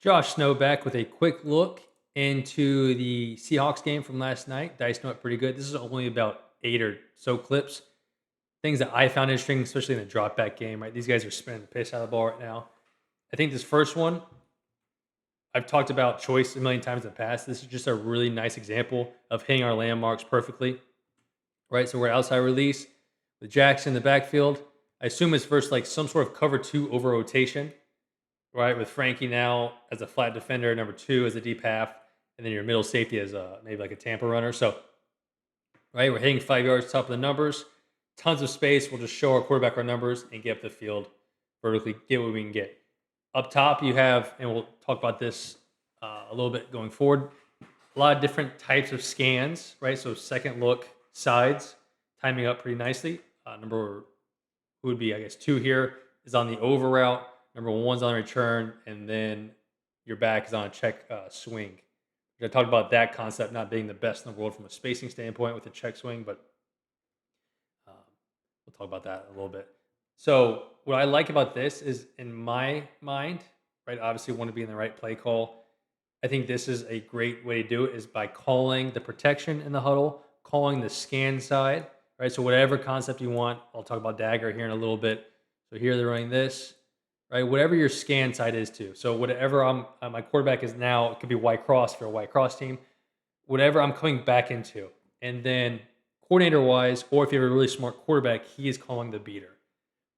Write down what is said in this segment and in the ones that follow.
Josh Snow back with a quick look into the Seahawks game from last night. Dice know it pretty good. This is only about 8 or so clips. Things that I found interesting, especially in the drop back game, right? These guys are spinning the piss out of the ball right now. I think this first one, I've talked about choice a million times in the past. This is just a really nice example of hitting our landmarks perfectly, right? So we're outside release with Jackson in the backfield. I assume it's versus like some sort of cover two over rotation, right? With Frankie now as a flat defender, number two as a deep half, and then your middle safety as maybe like a Tampa runner. So, right, we're hitting 5 yards, top of the numbers, tons of space. We'll just show our quarterback our numbers and get up the field vertically, get what we can get. Up top, you have, and we'll talk about this a little bit going forward, a lot of different types of scans, right? So, second look sides, timing up pretty nicely. Number who would be, I guess, two here is on the over route. Number one's on a return, and then your back is on a check swing. I talked about that concept not being the best in the world from a spacing standpoint with the check swing, but um, we'll talk about that in a little bit. So, what I like about this is, in my mind, right? Obviously, want to be in the right play call. I think this is a great way to do it is by calling the protection in the huddle, calling the scan side, right? So whatever concept you want, I'll talk about Dagger here in a little bit. So here they're running this, right? Whatever your scan side is too. So whatever my quarterback is now, it could be white cross for a white cross team, whatever I'm coming back into. And then coordinator wise, or if you have a really smart quarterback, he is calling the beater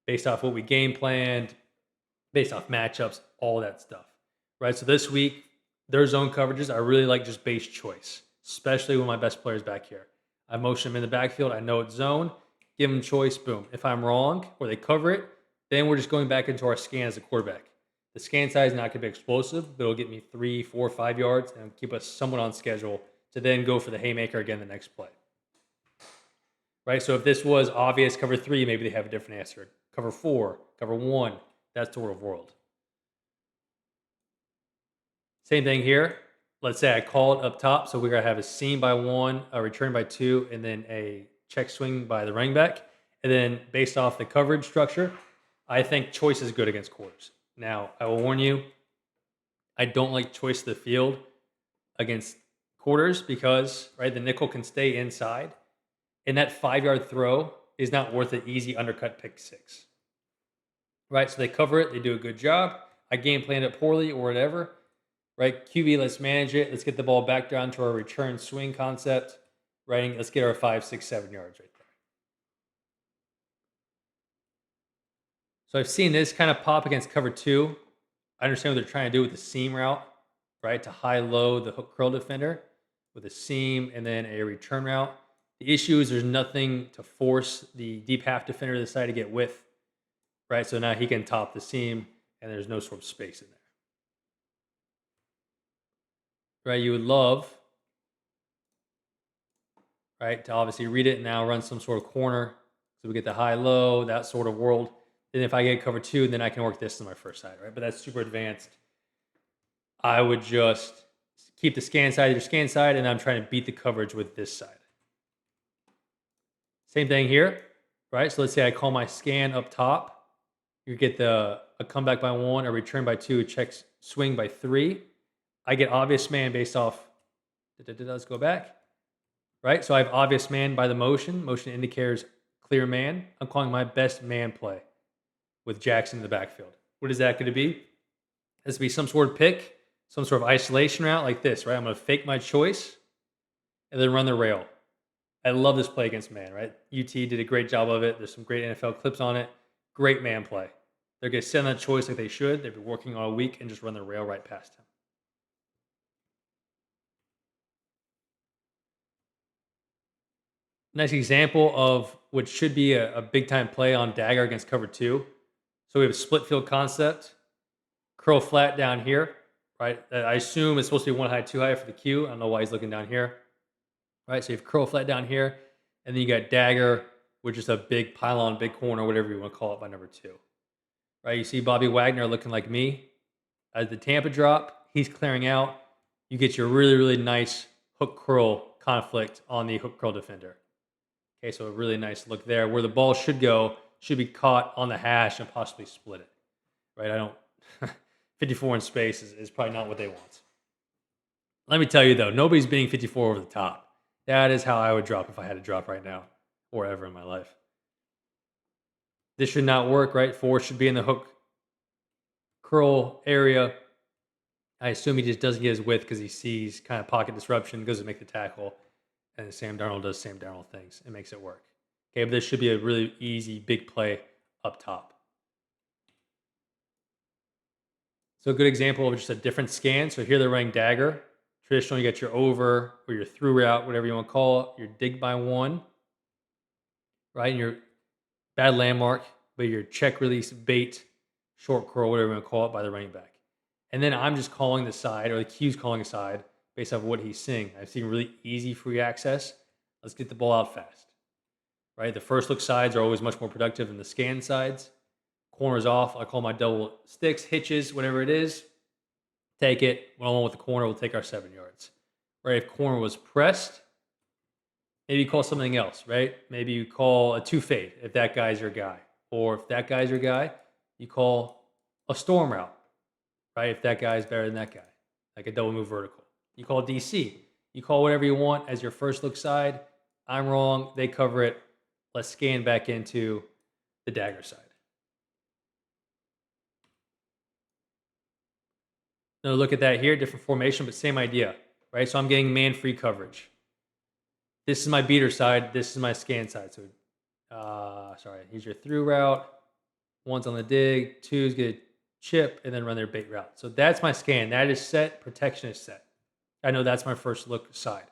based off what we game planned, based off matchups, all that stuff, right? So this week, their zone coverages, I really like just base choice, especially when my best player's back here. I motion him in the backfield. I know it's zone. Give him choice. Boom. If I'm wrong or they cover it, then we're just going back into our scan as a quarterback. The scan side is not going to be explosive, but it'll get me 3, 4, 5 yards and keep us somewhat on schedule to then go for the haymaker again the next play. Right? So if this was obvious cover 3, maybe they have a different answer. Cover 4, cover 1, that sort of world. Same thing here. Let's say I call it up top. So we're going to have a seam by 1, a return by 2, and then a check swing by the running back. And then based off the coverage structure, I think choice is good against quarters. Now, I will warn you, I don't like choice of the field against quarters because, right, the nickel can stay inside. And that 5-yard throw is not worth an easy undercut pick six. Right? So they cover it. They do a good job. I game planned it poorly or whatever. Right? QB, let's manage it. Let's get the ball back down to our return swing concept. Right? Let's get our 5, 6, 7 yards right there. So I've seen this kind of pop against cover 2. I understand what they're trying to do with the seam route, right? To high-low the hook curl defender with a seam and then a return route. The issue is there's nothing to force the deep half defender to the side to get width, right? So now he can top the seam and there's no sort of space in there. Right? You would love, right, to obviously read it and now run some sort of corner. So we get the high-low, that sort of world. Then if I get cover 2, then I can work this to my first side, right? But that's super advanced. I would just keep the scan side of your scan side, and I'm trying to beat the coverage with this side. Same thing here, right? So let's say I call my scan up top. You get a comeback by 1, a return by 2, a check swing by 3. I get obvious man based off, let's go back, right? So I have obvious man by the motion. Motion indicators clear man. I'm calling my best man play with Jackson in the backfield. What is that going to be? It has to be some sort of pick, some sort of isolation route like this, right? I'm going to fake my choice and then run the rail. I love this play against man, right? UT did a great job of it. There's some great NFL clips on it. Great man play. They're going to send that choice like they should. They've been working all week and just run the rail right past him. Nice example of what should be a big-time play on Dagger against cover 2. So we have a split field concept. Curl flat down here, right? I assume it's supposed to be 1 high, 2 high for the Q. I don't know why he's looking down here. Right, so you have curl flat down here, and then you got Dagger, which is a big pylon, big corner, whatever you want to call it, by number 2. Right, you see Bobby Wagner looking like me. As the Tampa drop, he's clearing out. You get your really, really nice hook curl conflict on the hook curl defender. Okay, so a really nice look there. Where the ball should go should be caught on the hash and possibly split it. Right, I don't. If 54 in space is probably not what they want. Let me tell you though, nobody's beating 54 over the top. That is how I would drop if I had to drop right now or ever in my life. This should not work, right? 4 should be in the hook curl area. I assume he just doesn't get his width because he sees kind of pocket disruption, goes to make the tackle, and Sam Darnold does Sam Darnold things and makes it work. Okay, but this should be a really easy, big play up top. So a good example of just a different scan. So here they're running Dagger. Traditionally, you got your over or your through route, whatever you want to call it, your dig by one, right? And your bad landmark, but your check release bait, short curl, whatever you want to call it, by the running back. And then I'm just calling the side, or the Q's calling a side based off what he's seeing. I've seen really easy free access. Let's get the ball out fast, right? The first look sides are always much more productive than the scan sides. Corners off. I call my double sticks, hitches, whatever it is. Take it. One-on-one with the corner, we'll take our 7 yards. Right? If corner was pressed, maybe you call something else, right? Maybe you call a 2 fade if that guy's your guy. Or if that guy's your guy, you call a storm route, right? If that guy's better than that guy, like a double move vertical. You call DC. You call whatever you want as your first look side. I'm wrong. They cover it. Let's scan back into the Dagger side. Now look at that here, different formation, but same idea, right? So I'm getting man-free coverage. This is my beater side. This is my scan side. So, sorry, here's your through route. 1's on the dig. 2's get a chip and then run their bait route. So that's my scan. That is set. Protection is set. I know that's my first look side.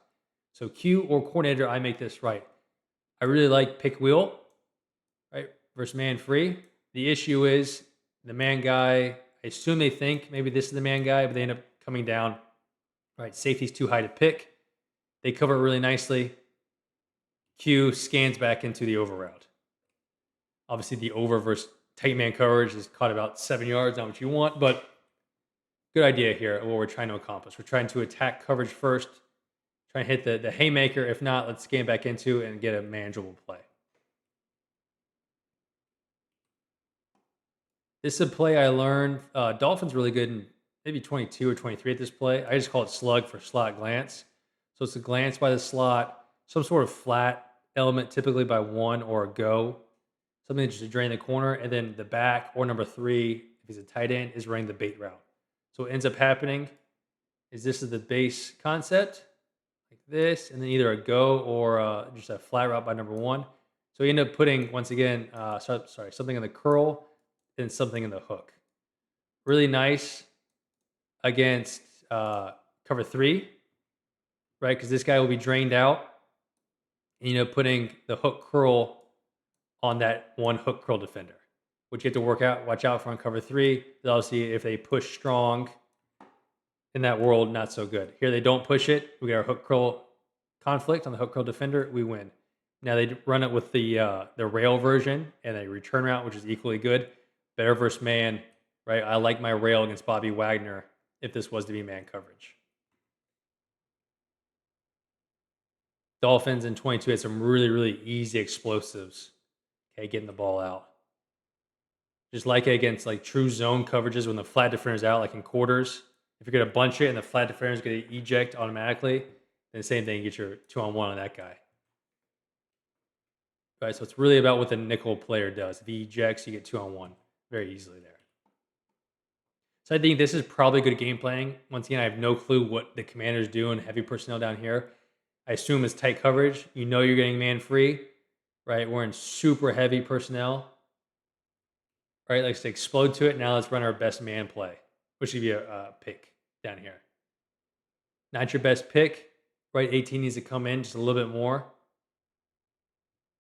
So Q or coordinator, I make this right. I really like pick wheel, right, versus man-free. The issue is the man guy, I assume they think maybe this is the man guy, but they end up coming down. Right, safety's too high to pick. They cover it really nicely. Q scans back into the over route. Obviously, the over versus tight man coverage is caught about 7 yards, not what you want, but good idea here what we're trying to accomplish. We're trying to attack coverage first, try and hit the haymaker. If not, let's scan back into and get a manageable play. This is a play I learned. Dolphins really good in maybe 22 or 23 at this play. I just call it slug for slot glance. So it's a glance by the slot, some sort of flat element, typically by 1 or a go, something just to drain the corner, and then the back or number 3, if he's a tight end, is running the bait route. So what ends up happening is this is the base concept, like this, and then either a go or just a flat route by number 1. So you end up putting, once again, something in the curl and something in the hook. Really nice against cover 3, right? Because this guy will be drained out. And, putting the hook curl on that one hook curl defender, which you have to watch out for on cover 3. Obviously, if they push strong in that world, not so good. Here they don't push it. We got our hook curl conflict on the hook curl defender. We win. Now they run it with the rail version and a return route, which is equally good. Better versus man, right? I like my rail against Bobby Wagner if this was to be man coverage. Dolphins in 22 had some really, really easy explosives. Okay, getting the ball out. Just like it against like true zone coverages when the flat defender's out, like in quarters. If you're going to bunch it and the flat defender's going to eject automatically, then the same thing, you get your 2-on-1 on that guy. Right, so it's really about what the nickel player does. If he ejects, you get 2-on-1 very easily there. So I think this is probably good game planning. Once again, I have no clue what the Commanders do in heavy personnel down here. I assume it's tight coverage. You're getting man free, right? We're in super heavy personnel. Right, let's explode to it. Now let's run our best man play, which would be a pick down here. Not your best pick, right? 18 needs to come in just a little bit more.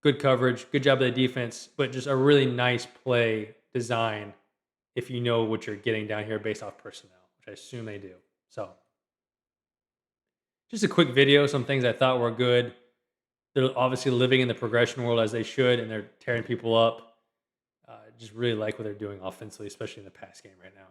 Good coverage, good job of the defense, but just a really nice play design if you know what you're getting down here based off personnel, which I assume they do. So, just a quick video, some things I thought were good. They're obviously living in the progression world as they should, and they're tearing people up. Just really like what they're doing offensively, especially in the pass game right now.